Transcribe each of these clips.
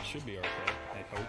should be okay, I hope.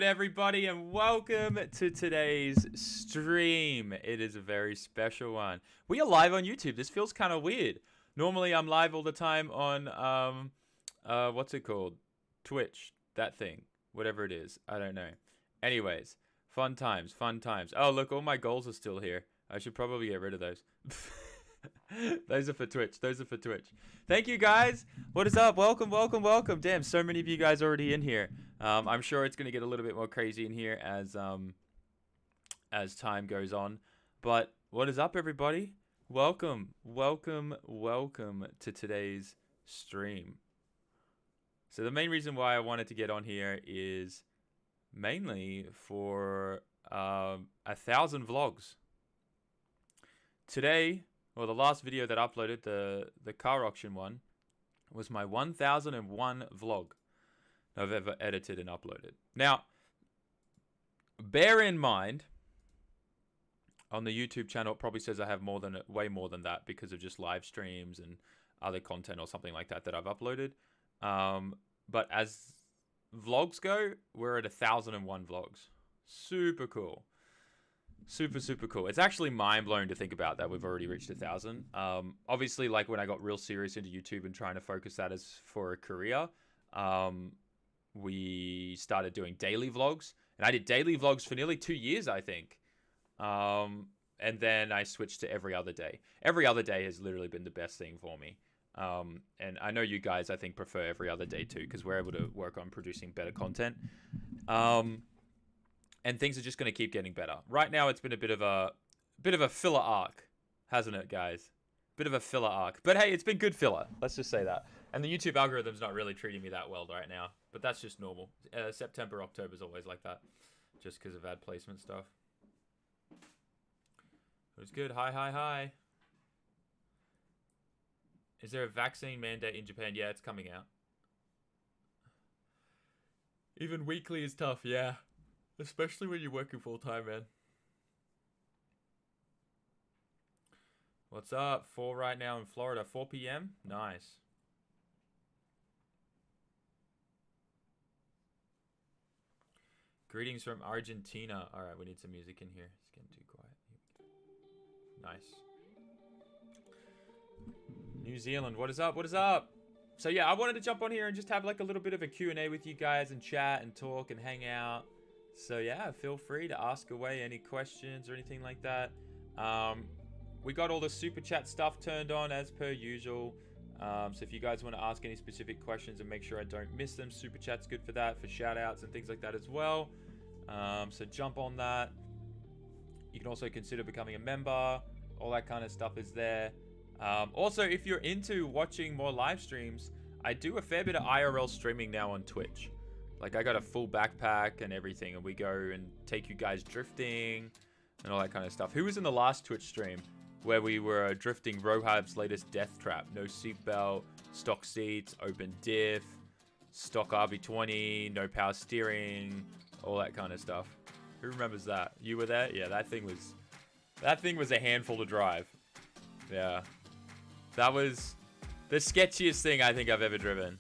everybody, and welcome to today's stream. It is a very special one. We are live on YouTube. This feels kind of weird. Normally, I'm live all the time on, what's it called? Twitch. That thing. Whatever it is. I don't know. Anyways, Fun times, fun times. Oh, look, all my goals are still here. I should probably get rid of those. Those are for Twitch. Those are for Twitch. Thank you, guys. What is up? Welcome, welcome, welcome. Damn, so many of you guys already in here. I'm sure it's going to get a little bit more crazy in here as time goes on. But what is up, everybody? Welcome, welcome, welcome to today's stream. So the main reason why I wanted to get on here is mainly for 1,000 vlogs. Today, well, the last video that I uploaded, the car auction one, was my 1001 vlog I've ever edited and uploaded. Now, bear in mind, on the YouTube channel, it probably says I have way more than that because of just live streams and other content or something like that I've uploaded. But as vlogs go, we're at 1,001 vlogs. Super cool. Super, super cool. It's actually mind-blowing to think about that we've already reached 1,000. Obviously, like when I got real serious into YouTube and trying to focus that as for a career, we started doing daily vlogs. And I did daily vlogs for nearly 2 years, I think. And then I switched to every other day. Every other day has literally been the best thing for me. And I know you guys, I think, prefer every other day too, because we're able to work on producing better content. And things are just going to keep getting better. Right now, it's been a bit of a filler arc, hasn't it, guys? Bit of a filler arc. But hey, it's been good filler. Let's just say that. And the YouTube algorithm's not really treating me that well right now. But that's just normal. September, October's always like that. Just because of ad placement stuff. It was good. Hi, hi, hi. Is there a vaccine mandate in Japan? Yeah, it's coming out. Even weekly is tough, yeah. Especially when you're working full-time, man. What's up? 4 right now in Florida. 4 p.m.? Nice. Greetings from Argentina. Alright, we need some music in here. It's getting too quiet. Nice. New Zealand, what is up? What is up? So yeah, I wanted to jump on here and just have like a little bit of a Q&A with you guys and chat and talk and hang out. So yeah, feel free to ask away any questions or anything like that. We got all the super chat stuff turned on as per usual. So if you guys want to ask any specific questions and make sure I don't miss them, super chat's good for that, for shout outs and things like that as well. So jump on that. You can also consider becoming a member. All that kind of stuff is there. Also, if you're into watching more live streams, I do a fair bit of IRL streaming now on Twitch. Like, I got a full backpack and everything, and we go and take you guys drifting and all that kind of stuff. Who was in the last Twitch stream where we were drifting Rohab's latest death trap? No seatbelt, stock seats, open diff, stock RB20, no power steering, all that kind of stuff. Who remembers that? You were there? Yeah, that thing was a handful to drive. Yeah. That was the sketchiest thing I think I've ever driven.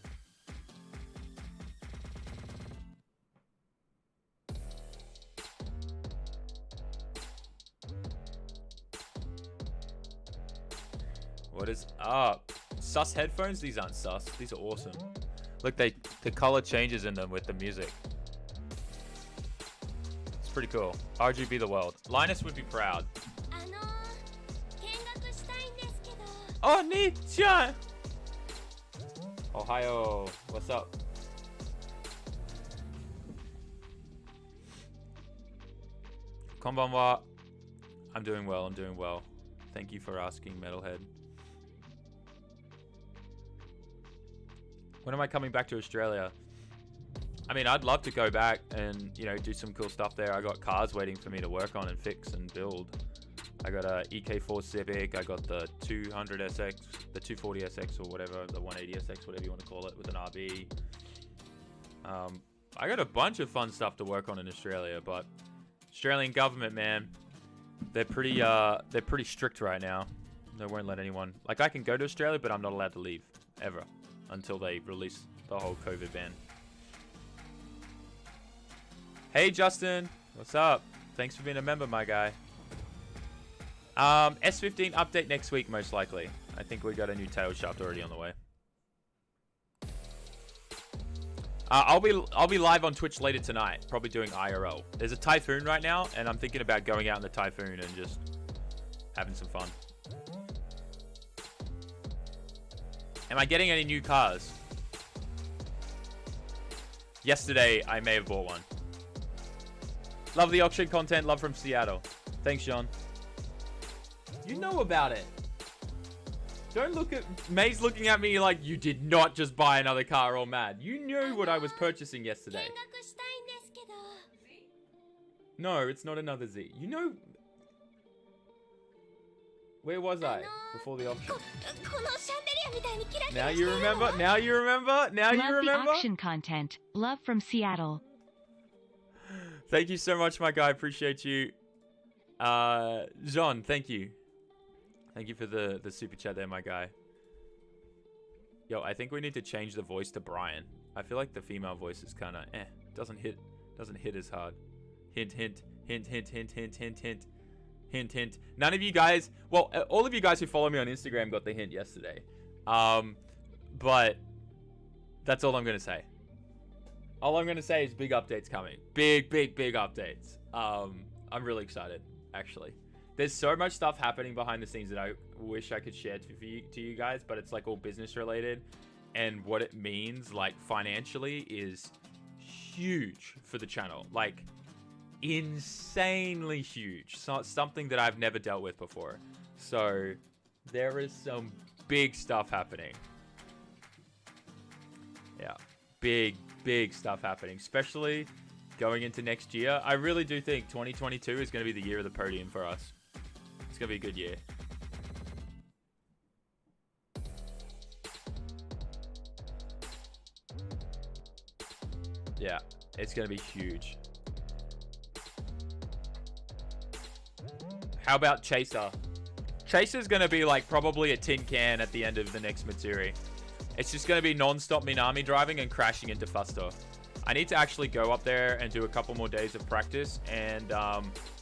What is up? Sus headphones? These aren't sus. These are awesome. Look, the color changes in them with the music. It's pretty cool. RGB the world. Linus would be proud. Oh, Nichan! Ohio. What's up? Konbanwa. I'm doing well. I'm doing well. Thank you for asking, Metalhead. When am I coming back to Australia? I mean, I'd love to go back and, you know, do some cool stuff there. I got cars waiting for me to work on and fix and build. I got a EK4 Civic. I got the 200SX, the 240SX or whatever, the 180SX, whatever you want to call it, with an RB. I got a bunch of fun stuff to work on in Australia, but Australian government, man, they're pretty strict right now. They won't let anyone. Like, I can go to Australia, but I'm not allowed to leave ever until they release the whole COVID ban. Hey, Justin, what's up? Thanks for being a member, my guy. S15 update next week, most likely. I think we got a new tail shaft already on the way. I'll be live on Twitch later tonight, probably doing IRL. There's a typhoon right now, and I'm thinking about going out in the typhoon and just having some fun. Am I getting any new cars? Yesterday, I may have bought one. Love the auction content. Love from Seattle. Thanks, John. You know about it. Don't look at... May's looking at me like you did not just buy another car all mad. You knew what I was purchasing yesterday. No, it's not another Z. You know... Where was I before the auction? Now you remember? Now you remember? Now you remember? Love the auction content. Love from Seattle. Thank you so much, my guy. Appreciate you. Jean, thank you. Thank you for the super chat there, my guy. Yo, I think we need to change the voice to Brian. I feel like the female voice is kind of doesn't hit as hard. Hint, hint, hint, hint, hint, hint, hint, hint. Hint, hint. None of you guys, well, all of you guys who follow me on Instagram got the hint yesterday. But that's all I'm going to say. All I'm going to say is big updates coming. Big updates. I'm really excited, actually. There's so much stuff happening behind the scenes that I wish I could share to you guys, but it's like all business related. And what it means, like, financially is huge for the channel. Like, insanely huge. So, something that I've never dealt with before. So there is some big stuff happening. Yeah, big stuff happening, especially going into next year. I really do think 2022 is going to be the year of the podium for us. It's going to be a good year. Yeah, it's going to be huge. How about Chaser? Chaser's going to be like probably a tin can at the end of the next Matsuri. It's just going to be non-stop Minami driving and crashing into Fusto. I need to actually go up there and do a couple more days of practice and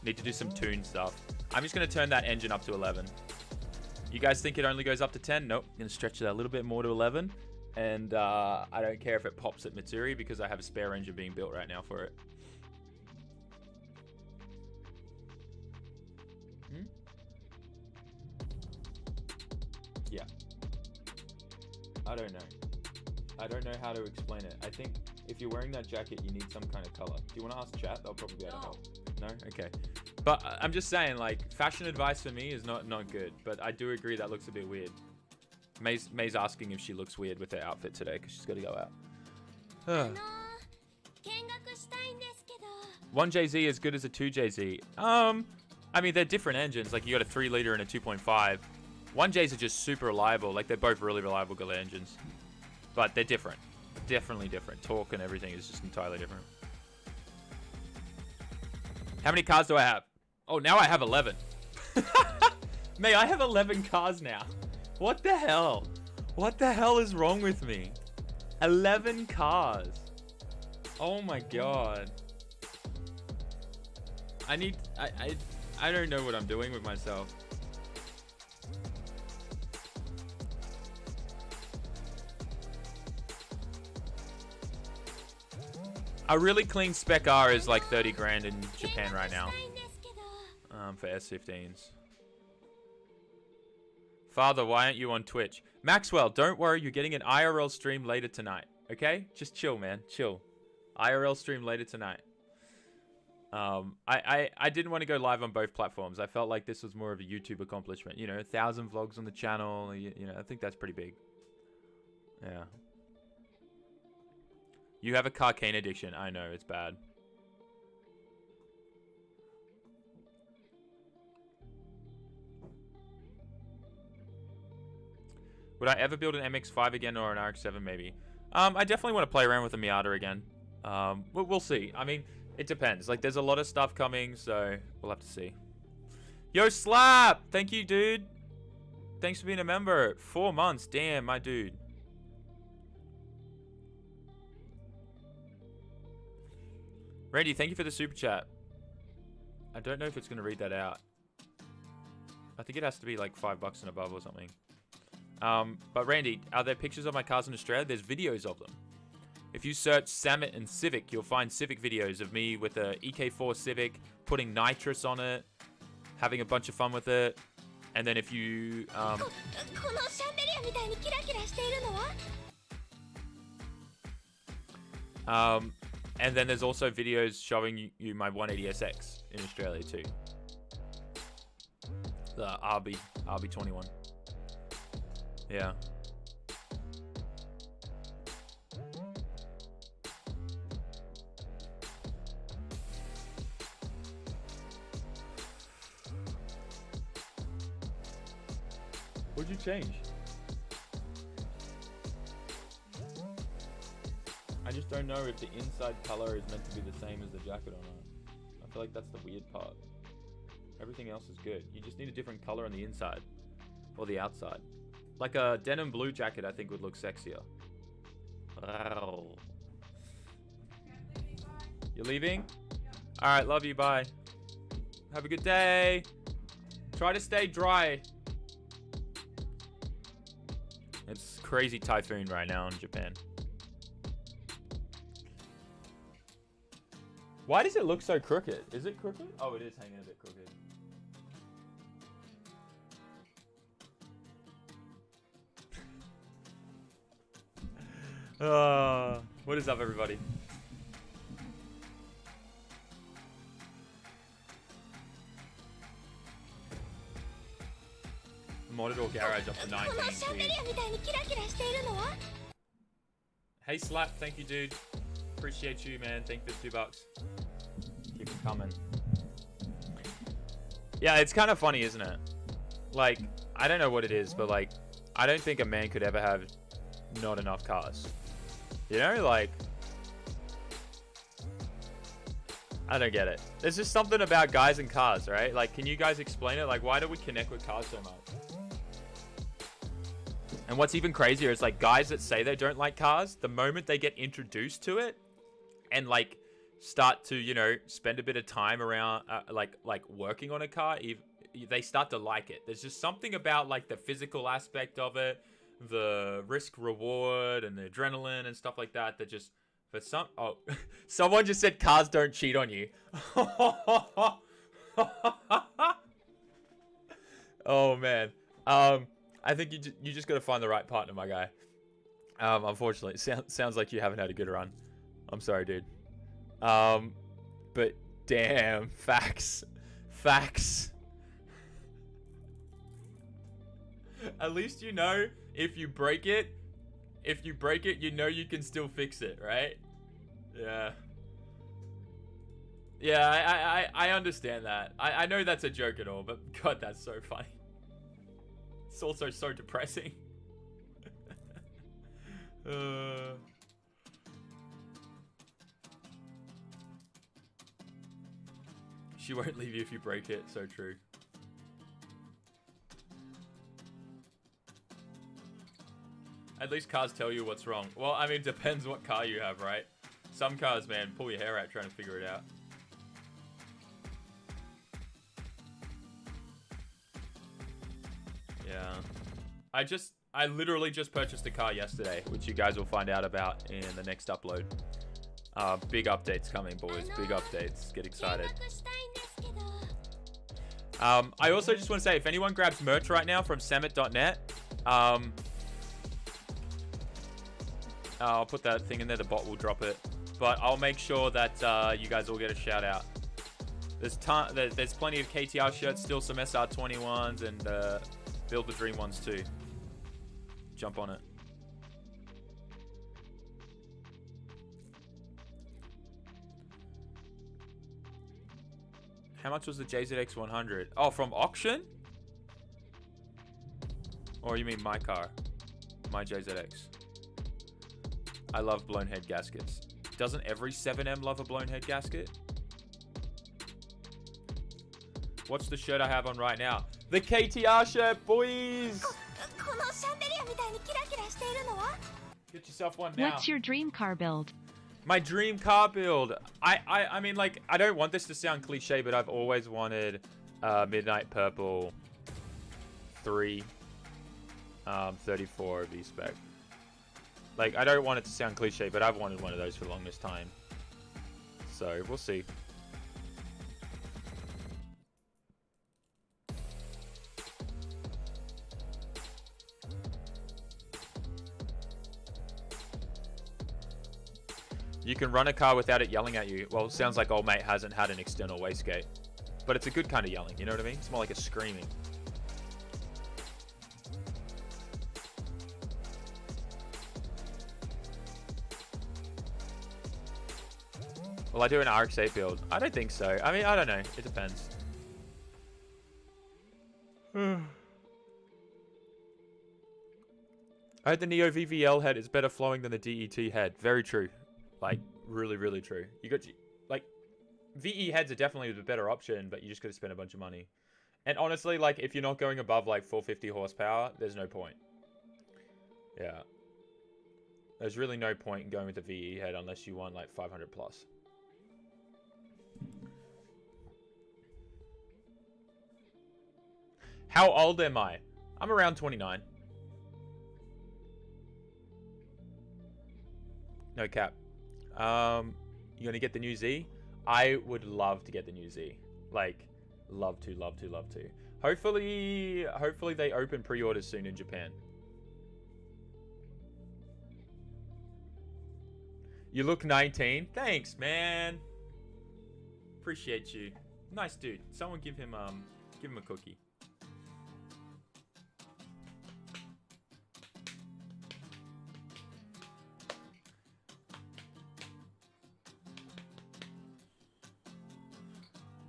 need to do some tune stuff. I'm just going to turn that engine up to 11. You guys think it only goes up to 10? Nope. I'm going to stretch it a little bit more to 11. And I don't care if it pops at Matsuri because I have a spare engine being built right now for it. Yeah. I don't know. I don't know how to explain it. I think if you're wearing that jacket, you need some kind of color. Do you want to ask chat? They'll probably be able to help. No? Okay. But I'm just saying, like, fashion advice for me is not good. But I do agree that looks a bit weird. May's asking if she looks weird with her outfit today because she's got to go out. 1JZ as good as a 2JZ. I mean, they're different engines. Like, you got a 3 liter and a 2.5. 1Js are just super reliable. Like, they're both really reliable Gala engines. But they're different. Definitely different. Torque and everything is just entirely different. How many cars do I have? Oh, now I have 11. May I have 11 cars now. What the hell? What the hell is wrong with me? 11 cars. Oh my god. I don't know what I'm doing with myself. A really clean Spec R is like 30 grand in Japan right now. For S15s. Father, why aren't you on Twitch? Maxwell, don't worry, you're getting an IRL stream later tonight. Okay? Just chill, man. Chill. IRL stream later tonight. I didn't want to go live on both platforms. I felt like this was more of a YouTube accomplishment. You know, 1,000 vlogs on the channel. You know, I think that's pretty big. Yeah. You have a Carcane addiction. I know, it's bad. Would I ever build an MX-5 again or an RX-7 maybe? I definitely want to play around with a Miata again. We'll see. I mean, it depends. Like, there's a lot of stuff coming, so we'll have to see. Yo, Slap! Thank you, dude. Thanks for being a member. 4 months. Damn, my dude. Randy, thank you for the super chat. I don't know if it's going to read that out. I think it has to be like $5 and above or something. But Randy, are there pictures of my cars in Australia? There's videos of them. If you search SAMMIT and Civic, you'll find Civic videos of me with a EK4 Civic, putting nitrous on it, having a bunch of fun with it. And then if you... and then there's also videos showing you my 180SX in Australia too. The RB21. Yeah. What'd you change? I just don't know if the inside color is meant to be the same as the jacket or not. I feel like that's the weird part. Everything else is good. You just need a different color on the inside. Or the outside. Like a denim blue jacket I think would look sexier. Wow. You're leaving? Alright, love you, bye. Have a good day. Try to stay dry. It's crazy typhoon right now in Japan. Why does it look so crooked? Is it crooked? Oh, it is hanging a bit crooked. What is up, everybody? Modded garage up to 19. Hey Slap, thank you, dude. Appreciate you, man. Thank you for the $2. Keep it coming. Yeah, it's kind of funny, isn't it? Like, I don't know what it is, but like, I don't think a man could ever have not enough cars. You know, like, I don't get it. There's just something about guys and cars, right? Like, can you guys explain it? Like, why do we connect with cars so much? And what's even crazier is like guys that say they don't like cars, the moment they get introduced to it and like start to, you know, spend a bit of time around like working on a car, they start to like it. There's just something about like the physical aspect of it, the risk reward and the adrenaline and stuff like that just for some... Oh, someone just said cars don't cheat on you. Oh man. I think you just got to find the right partner, my guy. Unfortunately, it sounds like you haven't had a good run. I'm sorry, dude. But damn, facts. At least you know if you break it, you know you can still fix it, right? Yeah. Yeah, I understand that. I know that's a joke and all, but God, that's so funny. It's also so depressing. She won't leave you if you break it. So true. At least cars tell you what's wrong. Well, I mean, it depends what car you have, right? Some cars, man, pull your hair out trying to figure it out. Yeah. I literally just purchased a car yesterday, which you guys will find out about in the next upload. Big updates coming, boys. Big updates. Get excited. I also just want to say, if anyone grabs merch right now from SAMMIT.net, I'll put that thing in there. The bot will drop it. But I'll make sure that you guys all get a shout out. There's plenty of KTR shirts, still some SR21s, and Build the Dream ones too. Jump on it. How much was the JZX 100? Oh, from auction? Or you mean my car? My JZX. I love blown head gaskets. Doesn't every 7M love a blown head gasket? What's the shirt I have on right now? The KTR shirt, boys! Get yourself one now. What's your dream car build? My dream car build. I mean, like, I don't want this to sound cliche, but I've always wanted Midnight Purple 3 34 V-Spec. Like, I don't want it to sound cliche, but I've wanted one of those for the longest time. So, we'll see. You can run a car without it yelling at you. Well, it sounds like old mate hasn't had an external wastegate. But it's a good kind of yelling, you know what I mean? It's more like a screaming. Will I do an RX-8 build? I don't think so. I mean, I don't know. It depends. I heard the Neo VVL head is better flowing than the DET head. Very true. Like, really, really true. You got, like, VE heads are definitely the better option, but you just got to spend a bunch of money. And honestly, like, if you're not going above, like, 450 horsepower, there's no point. Yeah. There's really no point in going with the VE head unless you want, like, 500 plus. How old am I? I'm around 29. No cap. You gonna get the new Z? I would love to get the new Z. Like, love to. Hopefully they open pre-orders soon in Japan. You look 19. Thanks, man. Appreciate you. Nice dude. Someone give him a cookie.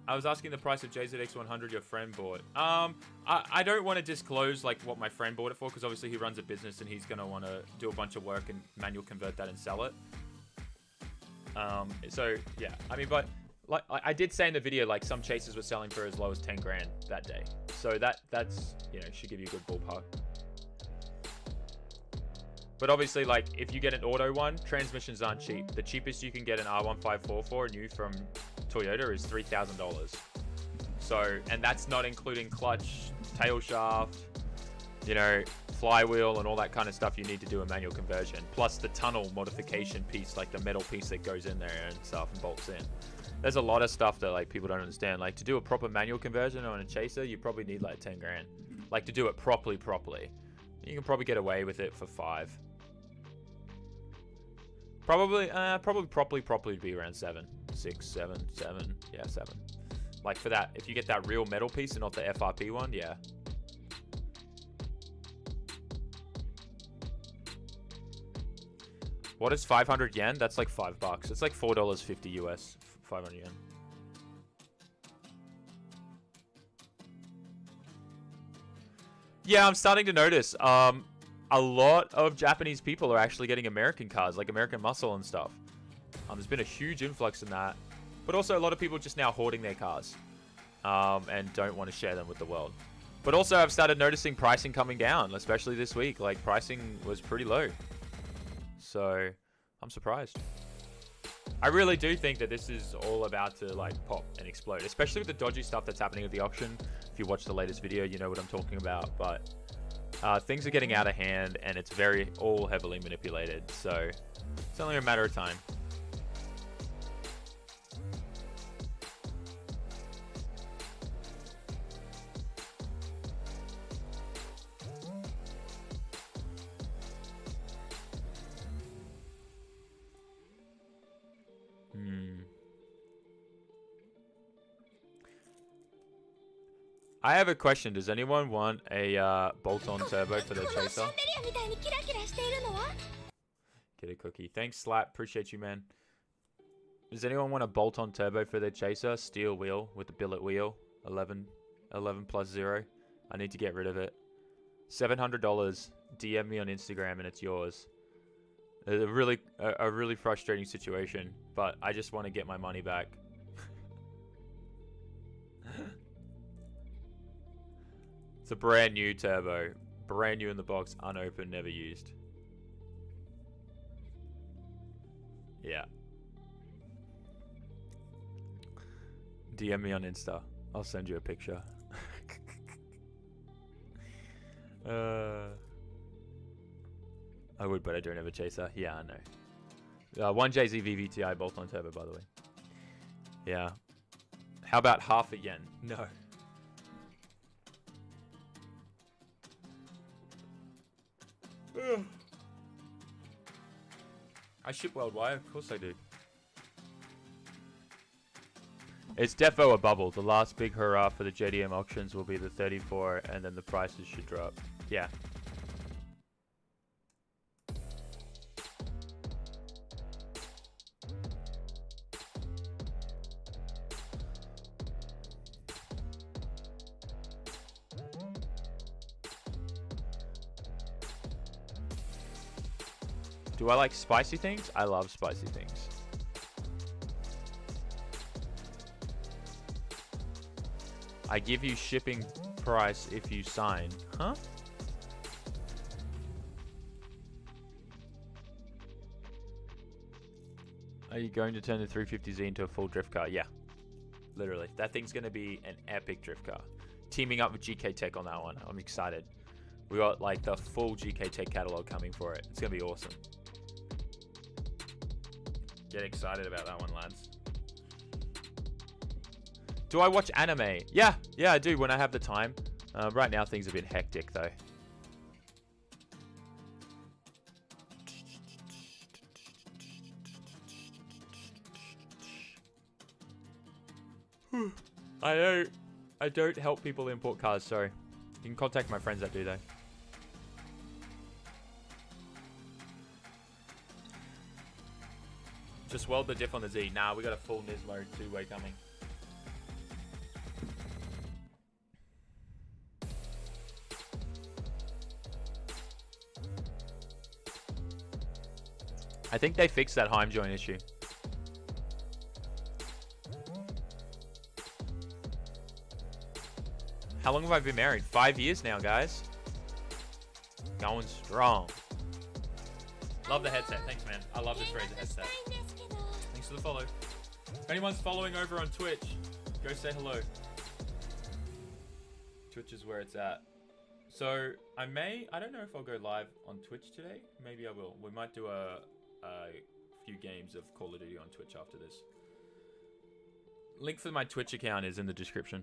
I was asking the price of JZX100 your friend bought. I don't want to disclose like what my friend bought it for because obviously he runs a business and he's gonna want to do a bunch of work and manual convert that and sell it. So yeah, I mean, but like I did say in the video, like some chases were selling for as low as 10 grand that day. So that's you know should give you a good ballpark. But obviously, like if you get an auto one, transmissions aren't cheap. The cheapest you can get an R1544 new from Toyota is $3,000. So, and that's not including clutch, tail shaft, you know, flywheel and all that kind of stuff you need to do a manual conversion. Plus the tunnel modification piece, like the metal piece that goes in there and stuff and bolts in. There's a lot of stuff that like people don't understand. Like to do a proper manual conversion on a chaser, you probably need like 10 grand. Like to do it properly. You can probably get away with it for 5. Probably properly would be around 7, 6, 7. Yeah, 7. Like for that, if you get that real metal piece and not the FRP one, yeah. What is 500 yen? That's like $5. It's like $4.50 US. 500 yen. Yeah, I'm starting to notice. A lot of Japanese people are actually getting American cars, like American muscle and stuff. There's been a huge influx in that. But also a lot of people just now hoarding their cars and don't want to share them with the world. But also I've started noticing pricing coming down, especially this week. Like pricing was pretty low. So I'm surprised. I really do think that this is all about to like pop and explode, especially with the dodgy stuff that's happening at the auction. If you watch the latest video, you know what I'm talking about. But things are getting out of hand and it's all heavily manipulated. So it's only a matter of time. I have a question. Does anyone want a bolt-on turbo for their chaser? Get a cookie. Thanks, Slap. Appreciate you, man. Does anyone want a bolt-on turbo for their chaser? Steel wheel with the billet wheel. 11 plus 0. I need to get rid of it. $700. DM me on Instagram and it's yours. It's a really frustrating situation, but I just want to get my money back. It's a brand new turbo. Brand new in the box, unopened, never used. Yeah. DM me on Insta. I'll send you a picture. I would, but I don't have a chaser. Yeah, I know. 1JZ VVTI bolt-on turbo, by the way. Yeah. How about half a yen? No. I ship worldwide, of course I do. It's defo a bubble. The last big hurrah for the JDM auctions will be the 34, and then the prices should drop. Yeah. Do I like spicy things? I love spicy things. I give you shipping price if you sign. Huh? Are you going to turn the 350Z into a full drift car? Yeah. Literally. That thing's going to be an epic drift car. Teaming up with GK Tech on that one. I'm excited. We got like the full GK Tech catalog coming for it. It's going to be awesome. Get excited about that one, lads. Do I watch anime? Yeah, I do when I have the time. Right now things have been hectic though. I don't help people import cars, sorry. You can contact my friends that do though. Just weld the diff on the Z. Nah, we got a full Nismo two-way coming. I think they fixed that Heim joint issue. How long have I been married? 5 years now, guys. Going strong. Love the headset. Thanks, man. I love this Razer headset. Thanks for the follow. If anyone's following over on Twitch, go say hello. Twitch is where it's at. So I don't know if I'll go live on Twitch today. Maybe I will. We might do a few games of Call of Duty on Twitch after this. Link for my Twitch account is in the description.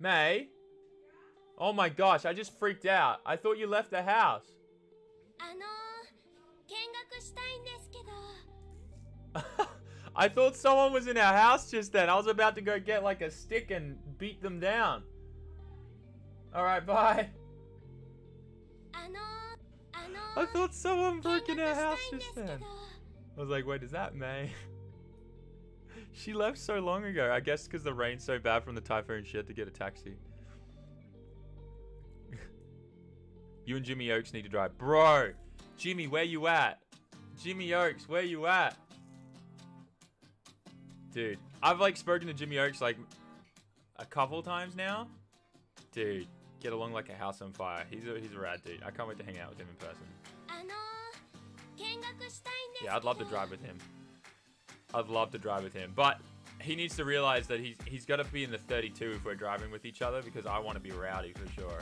May? Oh my gosh, I just freaked out. I thought you left the house. I thought someone was in our house just then. I was about to go get like a stick and beat them down. Alright, bye. I thought someone broke in our house just then. I was like, wait, is that May? She left so long ago. I guess because the rain's so bad from the typhoon, she had to get a taxi. You and Jimmy Oaks need to drive. Bro! Jimmy, where you at? Jimmy Oaks, where you at? Dude, I've like spoken to Jimmy Oaks like a couple times now. Dude, get along like a house on fire. He's a rad dude. I can't wait to hang out with him in person. Yeah, I'd love to drive with him. I'd love to drive with him, but he needs to realize that he's got to be in the 32 if we're driving with each other, because I want to be rowdy for sure.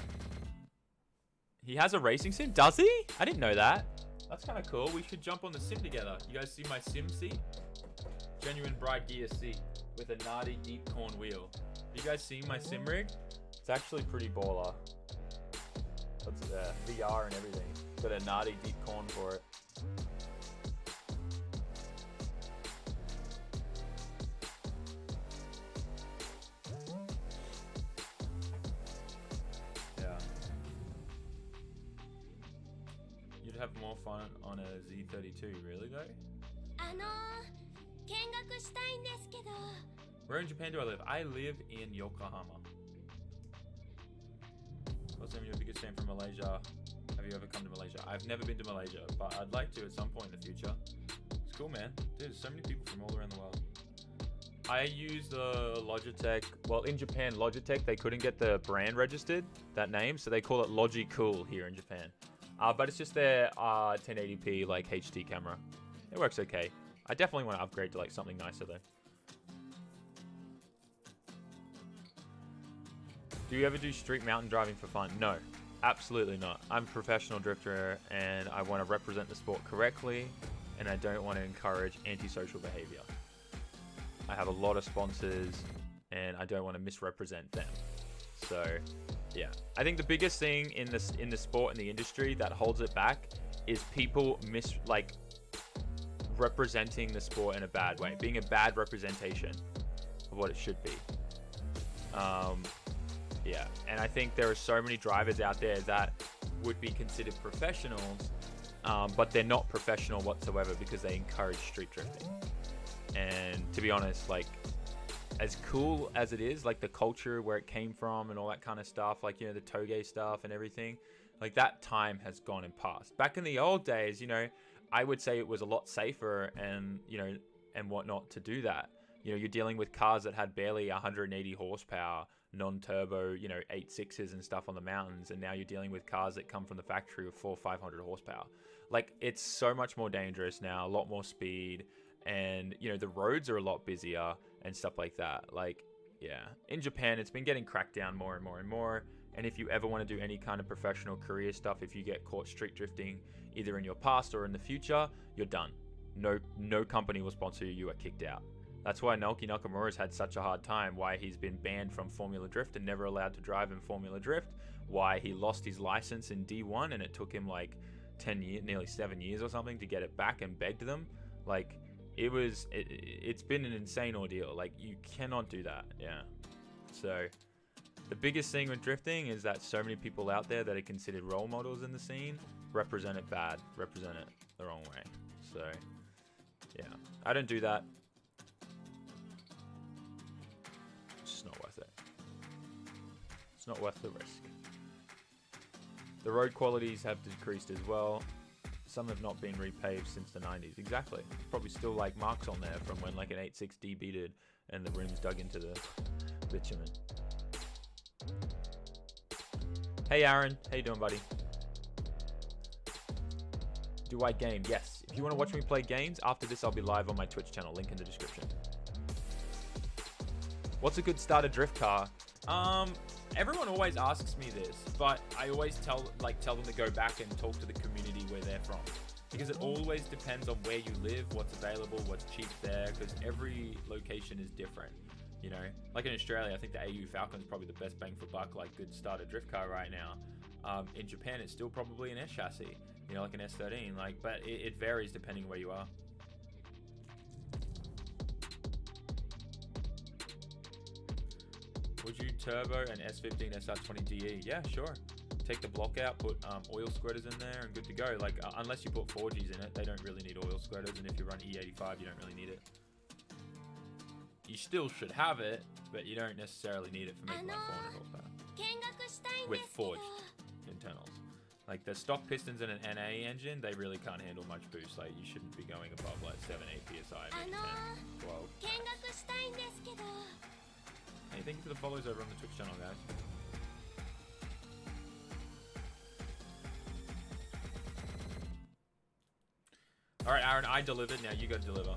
He has a racing sim? Does he? I didn't know that. That's kind of cool. We should jump on the sim together. You guys see my sim seat? Genuine bright gear seat with a Nardi deep corn wheel. You guys see my sim rig? It's actually pretty baller. What's VR and everything. Got a Nardi deep corn for it. Have more fun on a Z32, really though? Where in Japan do I live? I live in Yokohama. What's your biggest fan from Malaysia? Have you ever come to Malaysia? I've never been to Malaysia, but I'd like to at some point in the future. It's cool, man. Dude, there's so many people from all around the world. I use the Logitech. Well, in Japan, Logitech, they couldn't get the brand registered, that name, so they call it Logi-Cool here in Japan. But it's just their 1080p like HD camera. It works okay. I definitely want to upgrade to like something nicer though. Do you ever do street mountain driving for fun? No, absolutely not. I'm a professional drifter and I want to represent the sport correctly, and I don't want to encourage antisocial behavior. I have a lot of sponsors and I don't want to misrepresent them. So yeah, I think the biggest thing in the sport and the industry that holds it back is people representing the sport in a bad way, being a bad representation of what it should be. Yeah, and I think there are so many drivers out there that would be considered professionals, but they're not professional whatsoever because they encourage street drifting. And to be honest, like, as cool as it is, like the culture where it came from and all that kind of stuff, like, you know, the toge stuff and everything, like that time has gone and passed. Back in the old days, you know, I would say it was a lot safer and, you know, and whatnot to do that. You know, you're dealing with cars that had barely 180 horsepower, non-turbo, you know, 8.6s and stuff on the mountains, and now you're dealing with cars that come from the factory with 400-500 horsepower. Like, it's so much more dangerous now, a lot more speed, and, you know, the roads are a lot busier and stuff like that. Like, yeah, in Japan, it's been getting cracked down more and more and more. And if you ever want to do any kind of professional career stuff, if you get caught street drifting, either in your past or in the future, you're done. No company will sponsor you. You are kicked out. That's why Naoki Nakamura's had such a hard time, why he's been banned from Formula Drift and never allowed to drive in Formula Drift, why he lost his license in D1 and it took him like 10 years, nearly 7 years or something to get it back, and begged them. Like, it's been an insane ordeal. Like, you cannot do that. Yeah. So the biggest thing with drifting is that so many people out there that are considered role models in the scene represent it bad, represent it the wrong way. So yeah, I don't do that. It's just not worth it. It's not worth the risk. The road qualities have decreased as well. Some have not been repaved since the 90s. Exactly. Probably still like marks on there from when like an 8.6 debeated and the rims dug into the bitumen. Hey Aaron, how you doing, buddy? Do I game? Yes. If you want to watch me play games, after this I'll be live on my Twitch channel, link in the description. What's a good starter drift car? Everyone always asks me this, but I always tell them to go back and talk to the community where they're from, because it always depends on where you live, what's available, what's cheap there, because every location is different. You know, like in Australia, I think the AU Falcon is probably the best bang for buck, like good starter drift car right now. In Japan, it's still probably an S chassis, you know, like an S13, like, but it varies depending where you are. Would you turbo an S15 SR20DE? Yeah, sure. Take the block out, put oil squirters in there, and good to go. Like, unless you put 4Gs in it, they don't really need oil squirters, and if you run E85, you don't really need it. You still should have it, but you don't necessarily need it for making like 400 horsepower. With forged internals. Like the stock pistons in an NA engine, they really can't handle much boost. Like, you shouldn't be going above like 7, 8 PSI, maybe 10, 12. Hey, thank you for the follows over on the Twitch channel, guys. Alright, Aaron, I delivered. Now you gotta deliver.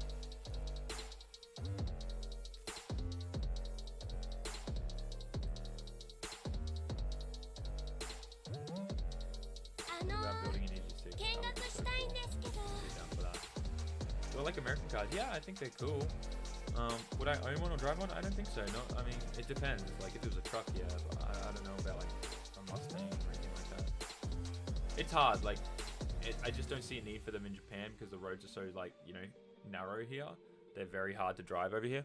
Do I like American cars? Yeah, I think they're cool. Would I own one or drive one? I don't think so. No, I mean, it depends. Like, if it was a truck, yeah, but I don't know about like a Mustang or anything like that. It's hard. Like, I just don't see a need for them in Japan because the roads are so, like, you know, narrow here. They're very hard to drive over here.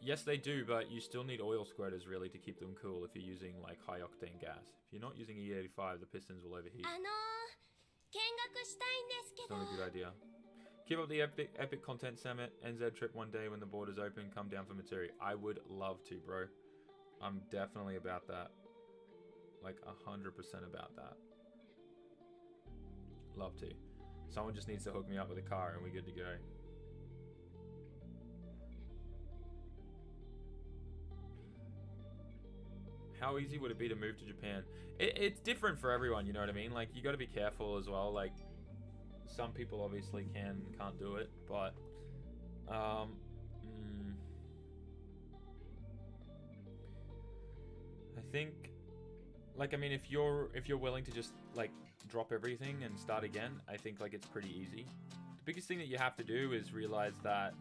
Yes, they do, but you still need oil squirters really to keep them cool if you're using like high octane gas. If you're not using E85, the pistons will overheat. It's not a good idea. Keep up the epic content, SAMMIT. NZ trip one day when the borders open. Come down for material. I would love to, bro. I'm definitely about that. Like 100% about that. Love to. Someone just needs to hook me up with a car and we're good to go. How easy would it be to move to Japan? It's different for everyone, you know what I mean? Like, you got to be careful as well. Like, some people obviously can't do it, but I think, like, I mean, if you're willing to just like drop everything and start again, I think like it's pretty easy. The biggest thing that you have to do is realize that,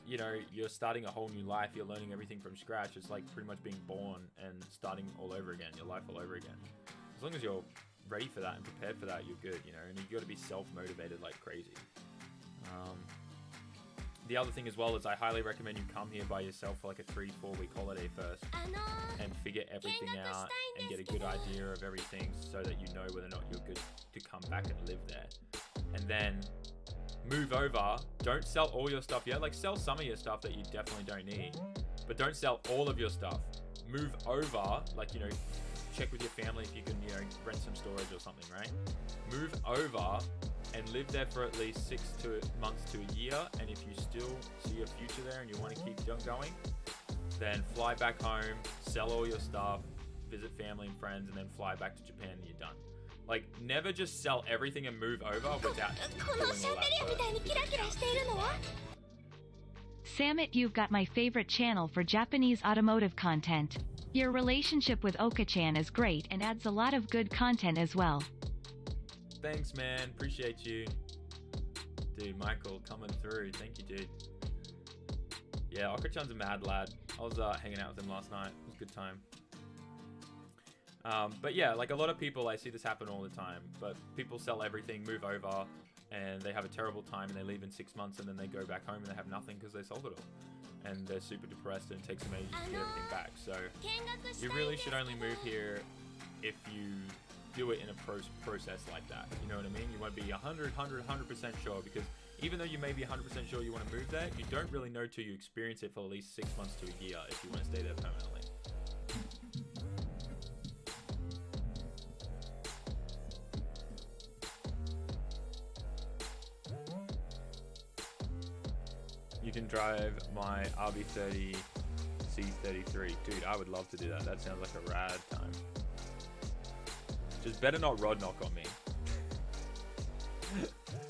you know, you're starting a whole new life. You're learning everything from scratch. It's like pretty much being born and starting all over again, your life all over again. As long as you're ready for that and prepared for that, you're good, you know, and you got to be self-motivated like crazy. The other thing as well is I highly recommend you come here by yourself for like a 3-4 week holiday first and figure everything out and get a good idea of everything so that you know whether or not you're good to come back and live there. And then move over. Don't sell all your stuff yet. Like, sell some of your stuff that you definitely don't need, but don't sell all of your stuff. Move over, like, you know, check with your family if you can, you know, rent some storage or something, right? Move over and live there for at least 6 months to a year. And if you still see a future there and you want to keep going, then fly back home, sell all your stuff, visit family and friends, and then fly back to Japan and you're done. Like, never just sell everything and move over without doing all that first. SAMMIT, you've got my favorite channel for Japanese automotive content. Your relationship with Oka-chan is great and adds a lot of good content as well. Thanks, man. Appreciate you. Dude, Michael, coming through. Thank you, dude. Yeah, Oka-chan's a mad lad. I was hanging out with him last night. It was a good time. But yeah, like a lot of people, I see this happen all the time. But people sell everything, move over, and they have a terrible time, and they leave in 6 months, and then they go back home and they have nothing because they sold it all. And they're super depressed, and it takes them ages to get everything back. So you really should only move here if you do it in a process like that. You know what I mean? You want to be 100% sure, because even though you may be 100% sure you want to move there, you don't really know till you experience it for at least 6 months to a year if you want to stay there permanently. You can drive my RB30 C33. Dude, I would love to do that. That sounds like a rad time. Just better not rod knock on me.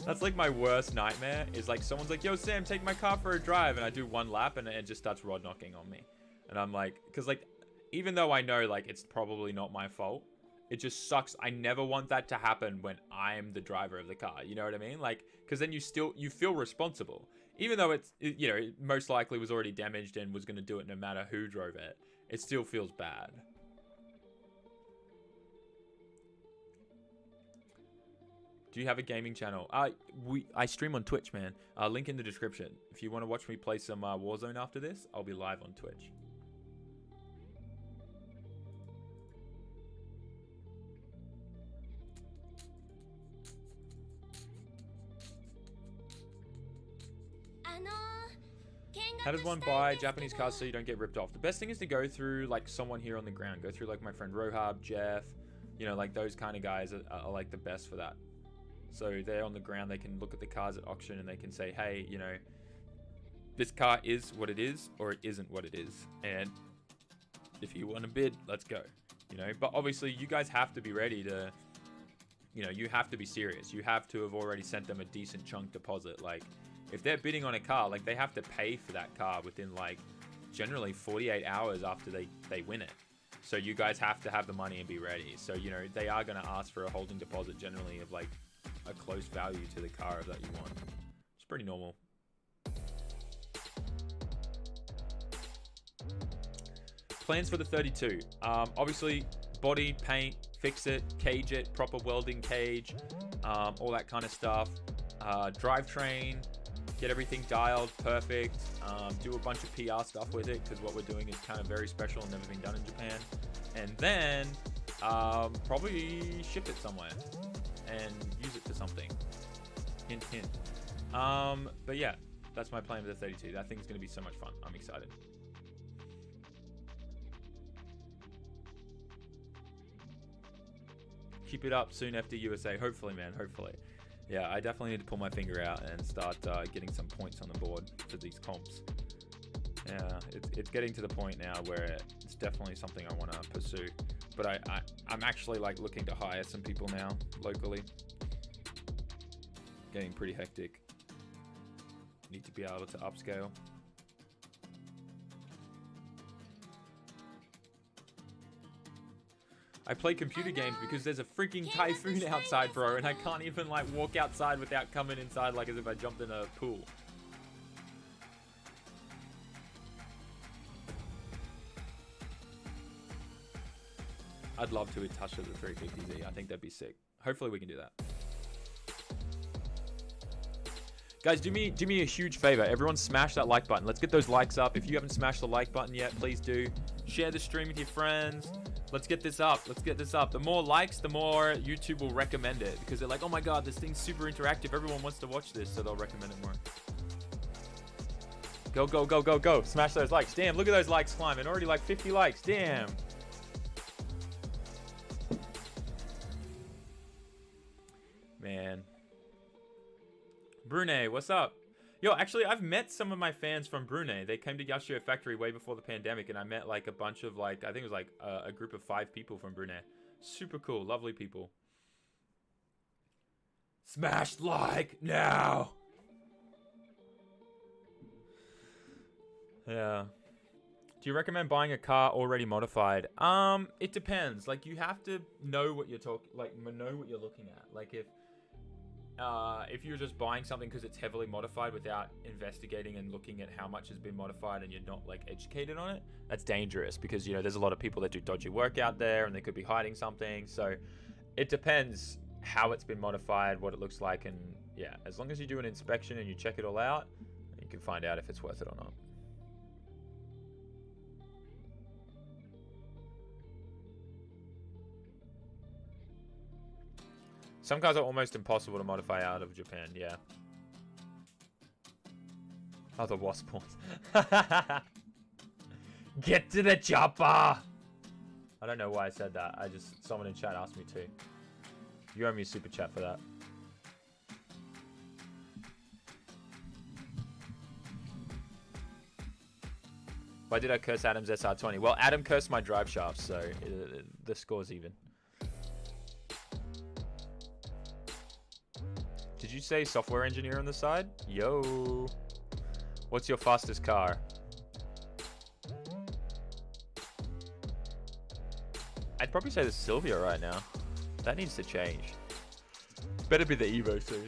That's like my worst nightmare, is like someone's like, yo, Sam, take my car for a drive. And I do one lap and it just starts rod knocking on me. And I'm like, because like, even though I know like it's probably not my fault, it just sucks. I never want that to happen when I'm the driver of the car. You know what I mean? Like, because then you feel responsible. Even though you know, it most likely was already damaged and was going to do it no matter who drove it, it still feels bad. Do you have a gaming channel? I stream on Twitch, man. Link in the description. If you want to watch me play some Warzone after this, I'll be live on Twitch. How does one buy Japanese cars so you don't get ripped off? The best thing is to go through like someone here on the ground. Go through like my friend Rohab, Jeff, you know, like those kind of guys are like the best for that. So they're on the ground, they can look at the cars at auction and they can say, hey, you know, this car is what it is or it isn't what it is. And if you want to bid, let's go, you know. But obviously you guys have to be ready to, you know, you have to be serious. You have to have already sent them a decent chunk deposit. Like, if they're bidding on a car, like they have to pay for that car within like generally 48 hours after they win it. So you guys have to have the money and be ready. So, you know, they are going to ask for a holding deposit generally of like a close value to the car that you want. It's pretty normal. Plans for the 32. Obviously, body, paint, fix it, cage it, proper welding cage, all that kind of stuff. Drivetrain, get everything dialed perfect. Do a bunch of PR stuff with it, because what we're doing is kind of very special and never been done in Japan. And then probably ship it somewhere and use it for something. Hint, hint. But yeah, that's my plan for the 32. That thing's going to be so much fun. I'm excited. Keep it up soon after USA. Hopefully, man. Hopefully. Yeah, I definitely need to pull my finger out and start getting some points on the board for these comps. Yeah, it's getting to the point now where it's definitely something I want to pursue. But I'm actually like looking to hire some people now locally. Getting pretty hectic. Need to be able to upscale. I play computer games because there's a freaking typhoon outside, bro, and I can't even like walk outside without coming inside like as if I jumped in a pool. I'd love to touch the 350Z. I think that'd be sick. Hopefully we can do that. Guys, do me a huge favor. Everyone smash that like button. Let's get those likes up. If you haven't smashed the like button yet, please do. Share the stream with your friends. Let's get this up. Let's get this up. The more likes, the more YouTube will recommend it. Because they're like, oh my god, this thing's super interactive. Everyone wants to watch this, so they'll recommend it more. Go, go, go, go, go. Smash those likes. Damn, look at those likes climbing. Already like 50 likes. Damn. Man. Brunei, what's up? Yo, actually, I've met some of my fans from Brunei. They came to Yashio Factory way before the pandemic, and I met like a bunch of like, I think it was like a group of 5 people from Brunei. Super cool, lovely people. Smash like now. Yeah. Do you recommend buying a car already modified? It depends. Like, you have to know what you're know what you're looking at. Like, if you're just buying something because it's heavily modified without investigating and looking at how much has been modified and you're not like educated on it, that's dangerous because, you know, there's a lot of people that do dodgy work out there and they could be hiding something. So it depends how it's been modified, what it looks like, and yeah, as long as you do an inspection and you check it all out, you can find out if it's worth it or not. Some cars are almost impossible to modify out of Japan, yeah. Oh, the wasp horns. Get to the chopper! I don't know why I said that. Someone in chat asked me to. You owe me a super chat for that. Why did I curse Adam's SR20? Well, Adam cursed my drive shaft, so the score's even. Did you say software engineer on the side? Yo. What's your fastest car? I'd probably say the Silvia right now. That needs to change. Better be the Evo soon.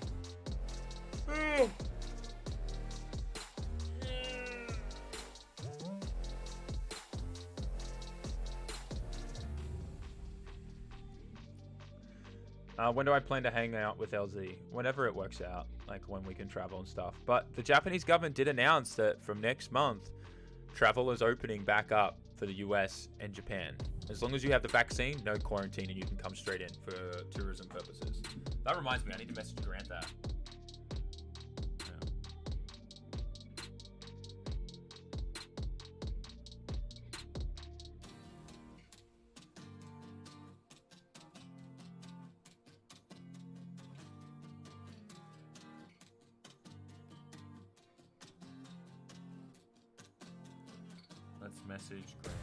When do I plan to hang out with LZ? Whenever it works out, like when we can travel and stuff. But the Japanese government did announce that from next month, travel is opening back up for the US and Japan. As long as you have the vaccine, no quarantine, and you can come straight in for tourism purposes. That reminds me, I need to message Grant that. Let's message Grant.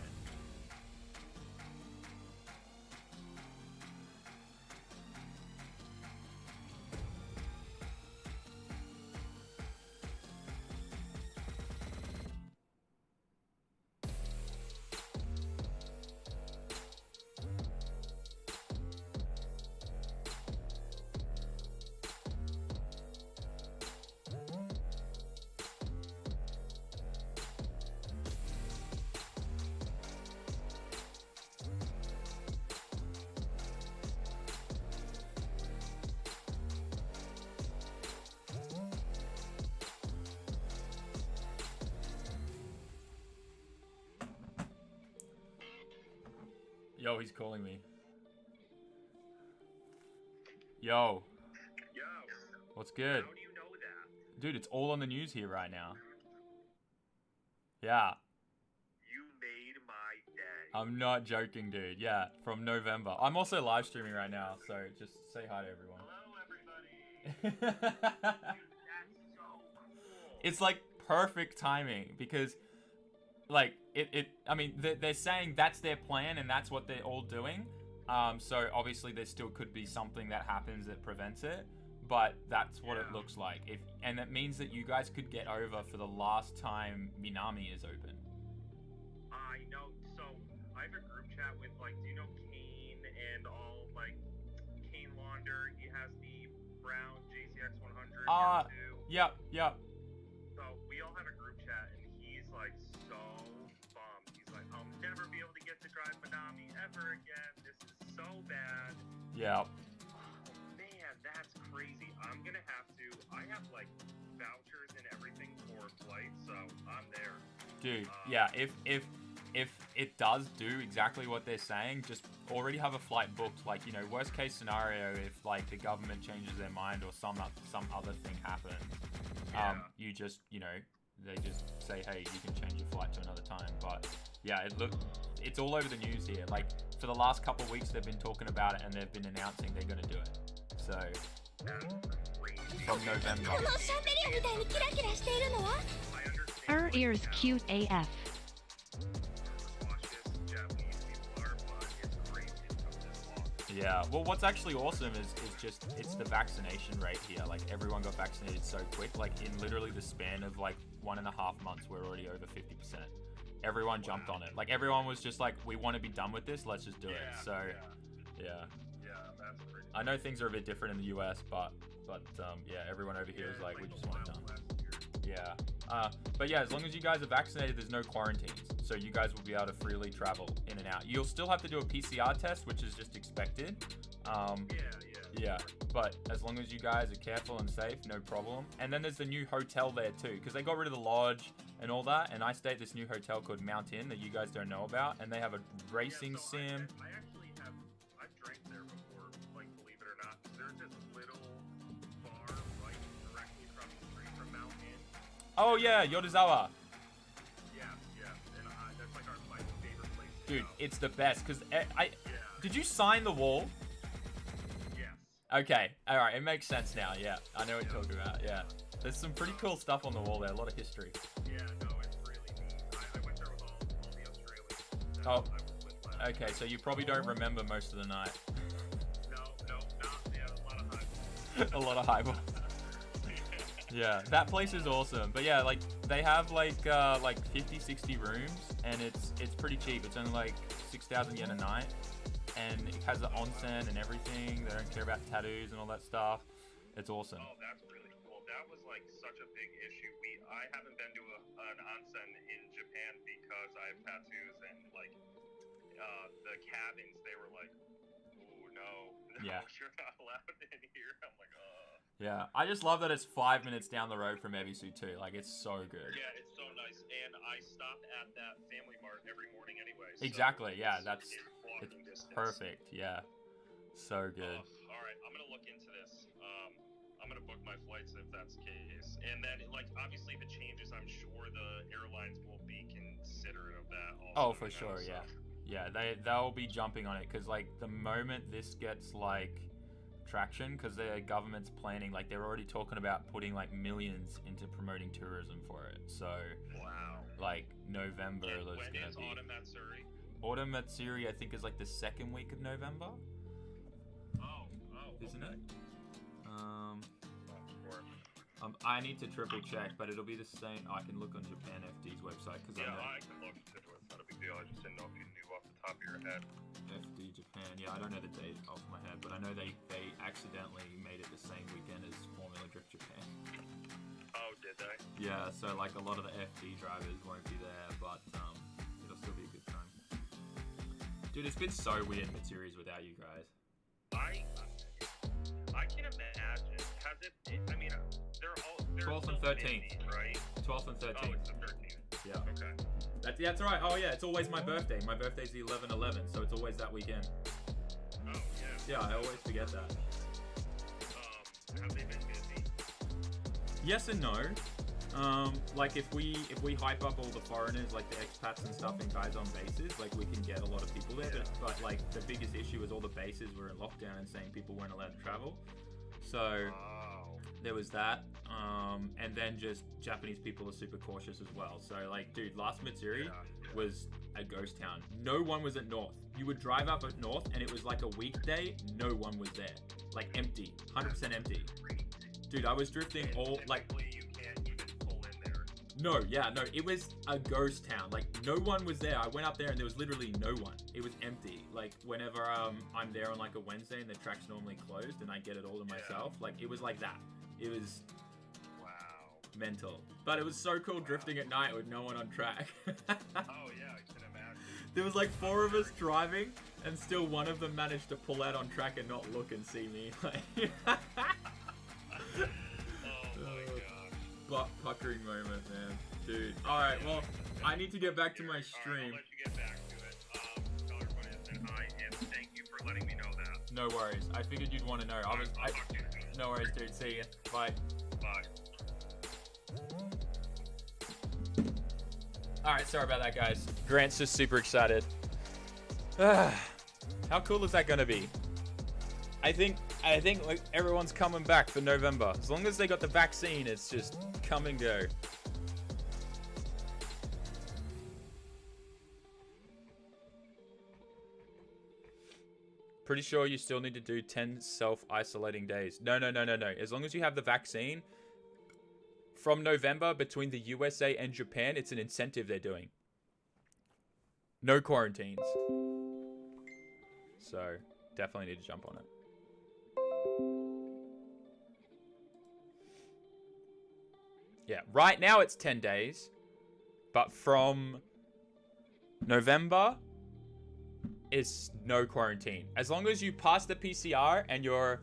Yo, he's calling me. Yo. Yo. What's good? How do you know that? Dude, it's all on the news here right now. Yeah. You made my day. I'm not joking, dude. Yeah, from November. I'm also live streaming right now, so just say hi to everyone. Hello, everybody. Dude, that's so cool. It's like perfect timing because like I mean they're saying that's their plan and that's what they're all doing, so obviously there still could be something that happens that prevents it, but that's what it looks like. And that means that you guys could get over for the last time Minami is open. I know. So I have a group chat with, like, do you know Kane and all like Kane Launder. He has the brown JCX 100 Ah, too. yep. So we all have a group chat, and he's like so bummed. He's like, I'll never be able to get to drive Manami ever again. This is so bad. Yeah. Man, that's crazy. I'm gonna have to. I have like vouchers and everything for flights, so I'm there. Dude, yeah, if it does do exactly what they're saying, just already have a flight booked. Like, you know, worst case scenario, if like the government changes their mind or some other thing happens, you just, you know, they just say, hey, you can change your flight to another time. But yeah, it's all over the news here. Like for the last couple of weeks, they've been talking about it and they've been announcing they're gonna do it. So from November. このシャンデリアみたいにキラキラしているのは I understand. Her ears cute AF. Cautious Japanese people are, but it's crazy it took this long. Yeah, well, what's actually awesome is just it's the vaccination rate here. Like everyone got vaccinated so quick. Like in literally the span of like 1.5 months, we're already over 50%. Everyone jumped on it. Like everyone was just like, we want to be done with this. Let's just do it. So yeah, that's crazy. I know things are a bit different in the US, but yeah, everyone over here is like, we just want it done. Yeah. But yeah, as long as you guys are vaccinated, there's no quarantines. So you guys will be able to freely travel in and out. You'll still have to do a PCR test, which is just expected. Yeah, but as long as you guys are careful and safe, no problem. And then there's the new hotel there too, because they got rid of the lodge and all that. And I stay at this new hotel called Mount Inn that you guys don't know about. And they have a racing sim. I actually have, I've drank there before, like, believe it or not. There's this little bar right directly across the street from Mount Inn. Oh yeah, Yodozawa. Yeah, and that's like my favorite place to Dude, go. it's the best, because Yeah. Did you sign the wall? Yes. Okay, alright, it makes sense now, yeah. I know what you're talking about, yeah. There's some pretty cool stuff on the wall there, a lot of history. Yeah, no, it's really neat. I went there with all the Australians that Oh, I was with last okay, so you probably don't remember most of the night. No, not, yeah, a lot of hype. A lot of hype. Yeah, that place is awesome. But yeah, like they have like 50, 60 rooms, and it's pretty cheap. It's only like 6,000 yen a night, and it has the onsen and everything. They don't care about tattoos and all that stuff. It's awesome. Oh, that's really cool. That was like such a big issue. I haven't been to an onsen in Japan because I have tattoos, and like the cabins, they were like, ooh, no, Yeah. you're not allowed in here. I'm like, Yeah, I just love that it's 5 minutes down the road from Ebisu too. Like it's so good. Yeah, it's so nice, and I stop at that Family Mart every morning anyway. So Exactly. Yeah, it's it's walking distance. perfect. Yeah, so good. All right, I'm gonna look into this. I'm gonna book my flights if that's the case, and then like obviously if it changes, I'm sure the airlines will be considerate of that. Also, Oh, for you know, sure. so- Yeah. Yeah, they'll be jumping on it because like the moment this gets like traction, because the government's planning, like they're already talking about putting like millions into promoting tourism for it. So Wow. like November And is when gonna is be Autumn Matsuri? Autumn Matsuri. I think is like the second week of November, Oh, isn't okay. it? Not sure. I need to triple check, but it'll be the same. I can look on Japan FD's website because Yeah, I know I can look into it. It's not a big deal. I just didn't know if you knew off the top of your head. FD Japan. Yeah, I don't know the date off my head, but I know they accidentally made it the same weekend as Formula Drift Japan. Oh, did they? Yeah, so like a lot of the FD drivers won't be there, but it'll still be a good time. Dude, it's been so weird Matsuris without you guys. I can imagine. Has it? I mean, they're 12th and still 13th. busy, right? 12th and Oh, 13th. it's the 13th. Yeah. Okay. That's right. Oh yeah, it's always my birthday. My birthday's the 11/11, so it's always that weekend. Oh yeah. Yeah, I always forget that. Have they been busy? Yes and no. Like if we hype up all the foreigners, like the expats and stuff, and guys on bases, like we can get a lot of people there. But like the biggest issue is all the bases were in lockdown and saying people weren't allowed to travel. So Oh. there was that. And then just Japanese people are super cautious as well. So like, dude, last Matsuri was a ghost town. No one was at North. You would drive up at North and it was like a weekday. No one was there. Like empty, 100% empty. Dude, I was drifting all like. Typically, you can't even pull in there. No, yeah, no, it was a ghost town. Like, no one was there. I went up there and there was literally no one. It was empty. Like, whenever I'm there on like a Wednesday and the track's normally closed and I get it all to myself, like, it was like that. It was mental. But it was so cool drifting at night with no one on track. Oh yeah, I can imagine. There was like 4 of us driving and still one of them managed to pull out on track and not look and see me. Oh my gosh. Butt puckering moment, man. Dude. Alright, well, I need to get back to my stream. Alright, I'll let you get back to it. Tell everybody I said hi, and thank you for letting me know that. No worries. I figured you'd want to know. I'll talk to you soon. No worries, dude. See ya. Bye. Bye. Alright, sorry about that, guys. Grant's just super excited. How cool is that gonna be? I think like everyone's coming back for November. As long as they got the vaccine, it's just come and go. Pretty sure you still need to do 10 self-isolating days. No. As long as you have the vaccine, from November between the USA and Japan, it's an incentive they're doing. No quarantines. So, definitely need to jump on it. Yeah, right now it's 10 days. But from November, it's no quarantine. As long as you pass the PCR and you're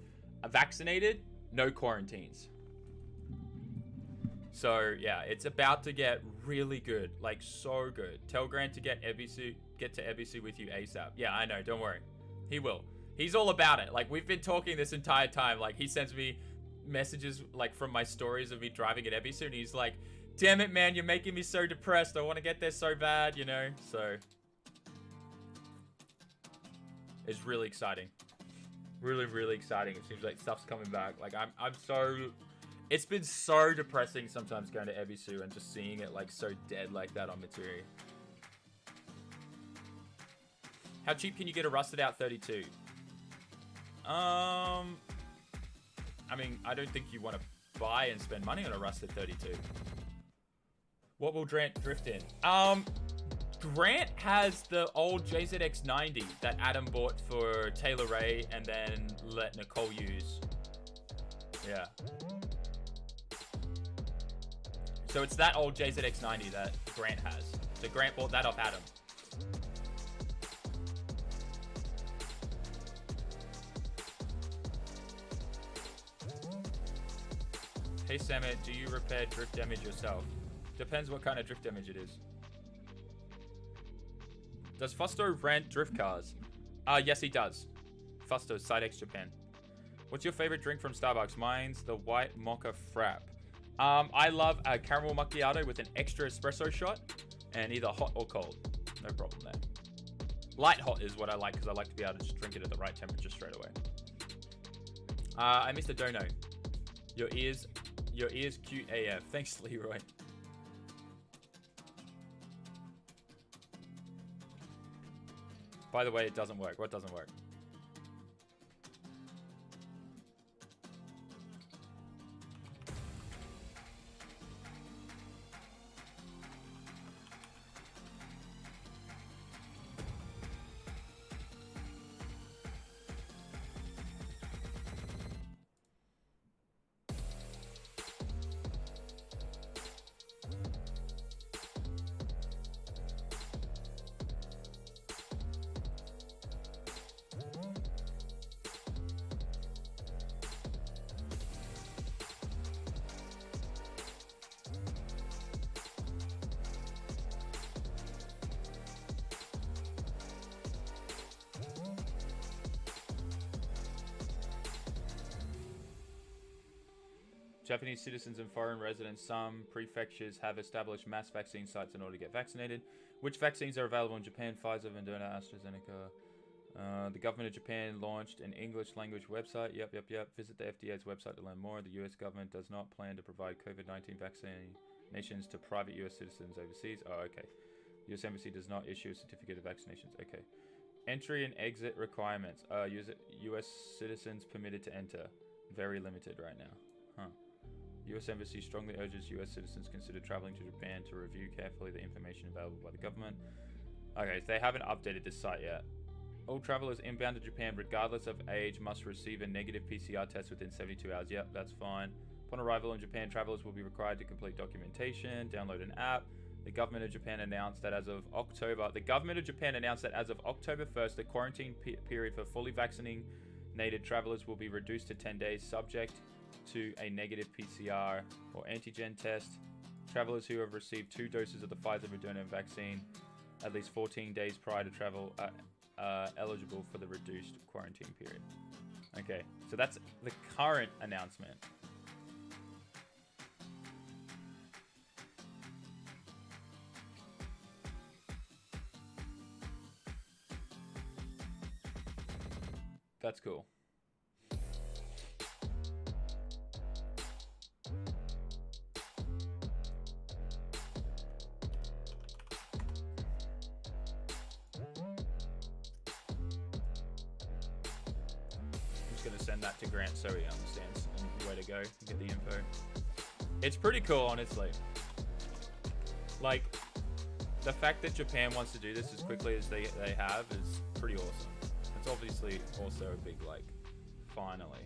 vaccinated, no quarantines. So, yeah, it's about to get really good. Like, so good. Tell Grant to get to EBC with you ASAP. Yeah, I know. Don't worry. He will. He's all about it. Like, we've been talking this entire time. Like, he sends me messages, like, from my stories of me driving at EBC, and he's like, damn it, man, you're making me so depressed. I want to get there so bad, you know? So, it's really exciting. Really, really exciting. It seems like stuff's coming back. Like, I'm so... It's been so depressing sometimes going to Ebisu and just seeing it like so dead like that on Matsuri. How cheap can you get a rusted out 32? I mean, I don't think you want to buy and spend money on a rusted 32. What will Grant drift in? Grant has the old JZX90 that Adam bought for Taylor Ray and then let Nicole use. Yeah. So it's that old JZX90 that Grant has. So Grant bought that off Adam. Hey Samit, do you repair drift damage yourself? Depends what kind of drift damage it is. Does Fusto rent drift cars? Yes he does. Fusto, Sidex Japan. What's your favorite drink from Starbucks? Mine's the white mocha frap. I love a caramel macchiato with an extra espresso shot and either hot or cold. No problem there. Light hot is what I like because I like to be able to just drink it at the right temperature straight away. I missed a dono. Your ears cute AF. Thanks, Leroy. By the way, it doesn't work. What doesn't work? Japanese citizens and foreign residents, some prefectures have established mass vaccine sites in order to get vaccinated. Which vaccines are available in Japan? Pfizer, Moderna, AstraZeneca. The government of Japan launched an English language website. Yep. Visit the FDA's website to learn more. The US government does not plan to provide COVID-19 vaccinations to private US citizens overseas. Oh, okay. The US Embassy does not issue a certificate of vaccinations. Okay. Entry and exit requirements. US citizens permitted to enter. Very limited right now. Huh. U.S. Embassy strongly urges U.S. citizens consider traveling to Japan to review carefully the information available by the government. Okay, so they haven't updated this site yet. All travelers inbound to Japan, regardless of age, must receive a negative PCR test within 72 hours. Yep, that's fine. Upon arrival in Japan, travelers will be required to complete documentation, download an app. The government of Japan announced that as of October 1st, the quarantine period for fully vaccinated travelers will be reduced to 10 days, subject to a negative PCR or antigen test. Travelers who have received 2 doses of the Pfizer Moderna vaccine at least 14 days prior to travel are eligible for the reduced quarantine period. Okay, so that's the current announcement. That's cool. I'm just gonna send that to Grant so he understands where to go and get the info. It's pretty cool, honestly. Like, the fact that Japan wants to do this as quickly as they have is pretty awesome. It's obviously also a big, like, finally.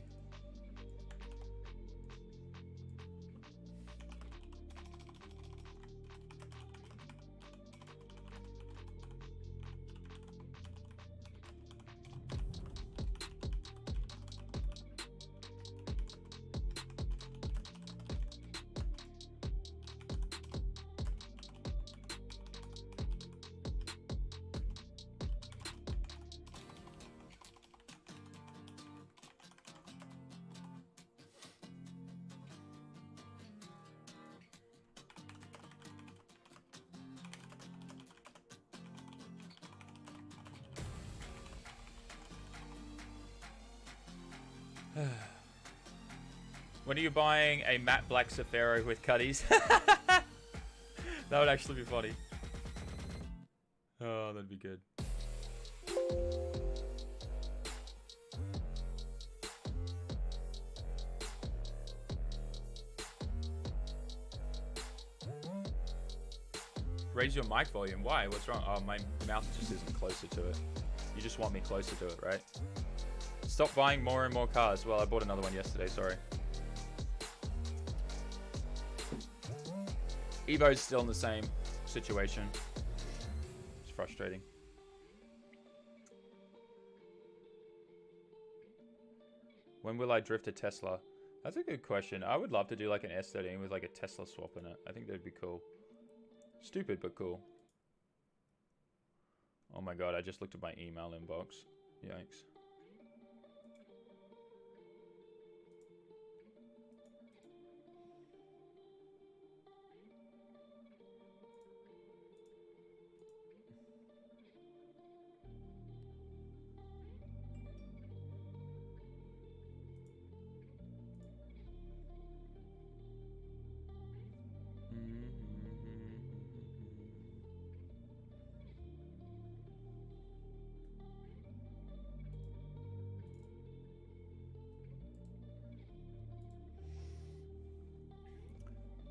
When are you buying a matte black Safari with cutties? That would actually be funny. Oh, that'd be good. Raise your mic volume. Why? What's wrong? Oh, my mouth just isn't closer to it. You just want me closer to it, right? Stop buying more and more cars. Well, I bought another one yesterday, sorry. Evo's still in the same situation. It's frustrating. When will I drift a Tesla? That's a good question. I would love to do like an S13 with like a Tesla swap in it. I think that'd be cool. Stupid, but cool. Oh my god, I just looked at my email inbox. Yikes.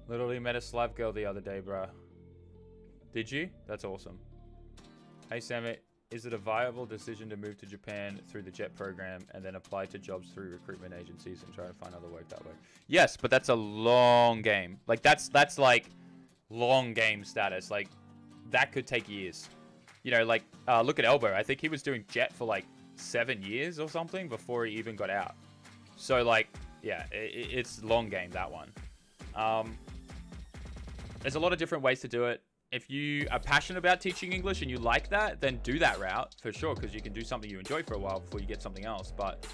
Literally met a Slav girl the other day, bruh. Did you? That's awesome. Hey, Sammit, is it a viable decision to move to Japan through the JET program and then apply to jobs through recruitment agencies and try to find other work that way? Yes, but that's a long game. Like, that's like long game status. Like, that could take years. You know, like, look at Elbow. I think he was doing JET for like 7 years or something before he even got out. So, like, yeah, it's long game, that one. There's a lot of different ways to do it. If you are passionate about teaching English and you like that, then do that route for sure, because you can do something you enjoy for a while before you get something else. But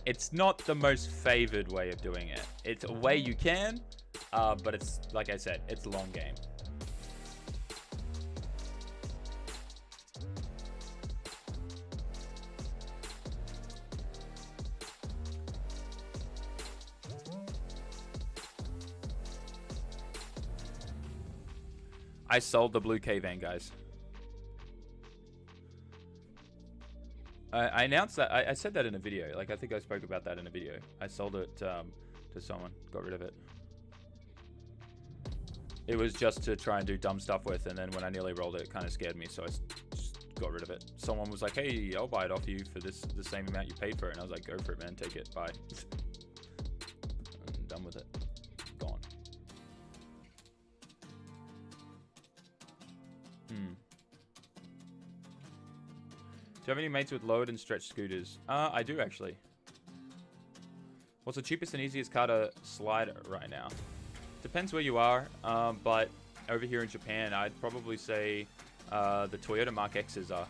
it's not the most favored way of doing it. It's a way you can, but it's, like I said, it's a long game. I sold the blue K-Van, guys. I announced that. I said that in a video. Like, I think I spoke about that in a video. I sold it to to someone. Got rid of it. It was just to try and do dumb stuff with, and then when I nearly rolled it, it kind of scared me, so I just got rid of it. Someone was like, hey, I'll buy it off you for the same amount you paid for it. And I was like, go for it, man. Take it. Bye. I'm done with it. Gone. Do you have any mates with lowered and stretched scooters? I do, actually. What's the cheapest and easiest car to slide right now? Depends where you are, but over here in Japan, I'd probably say the Toyota Mark X's are.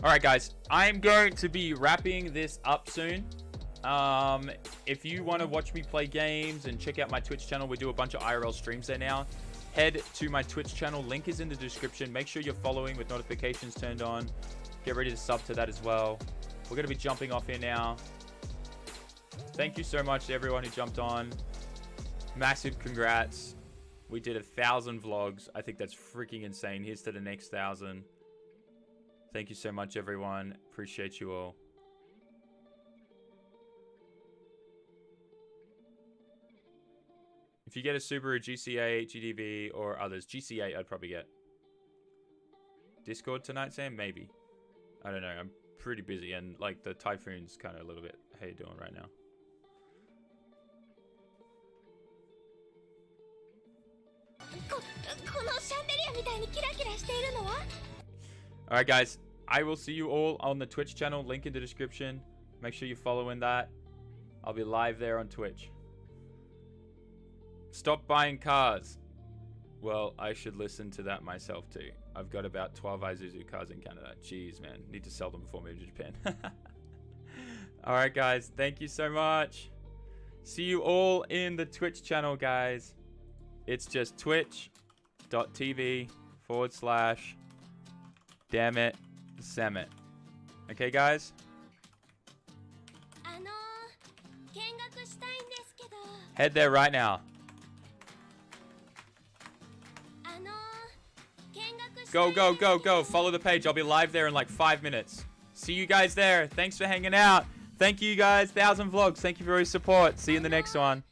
Alright guys, I'm going to be wrapping this up soon. If you want to watch me play games and check out my Twitch channel, we do a bunch of IRL streams there now. Head to my Twitch channel, link is in the description. Make sure you're following with notifications turned on. Get ready to sub to that as well. We're going to be jumping off here now. Thank you so much to everyone who jumped on. Massive congrats. We did 1,000 vlogs. I think that's freaking insane. Here's to the next 1,000. Thank you so much, everyone. Appreciate you all. If you get a Subaru GCA, GDV, or others, GCA I'd probably get. Discord tonight, Sam? Maybe. I don't know. I'm pretty busy, and like the Typhoon's kind of a little bit. How you doing right now? Alright guys, I will see you all on the Twitch channel, link in the description. Make sure you're following that. I'll be live there on Twitch. Stop buying cars. Well, I should listen to that myself too. I've got about 12 Isuzu cars in Canada. Jeez, man. Need to sell them before moving to Japan. Alright guys, thank you so much. See you all in the Twitch channel, guys. It's just twitch.tv/DamnItSammit. Okay, guys? Head there right now. Go, go, go, go. Follow the page. I'll be live there in like 5 minutes. See you guys there. Thanks for hanging out. Thank you guys. 1,000 vlogs. Thank you for your support. See you in the next one.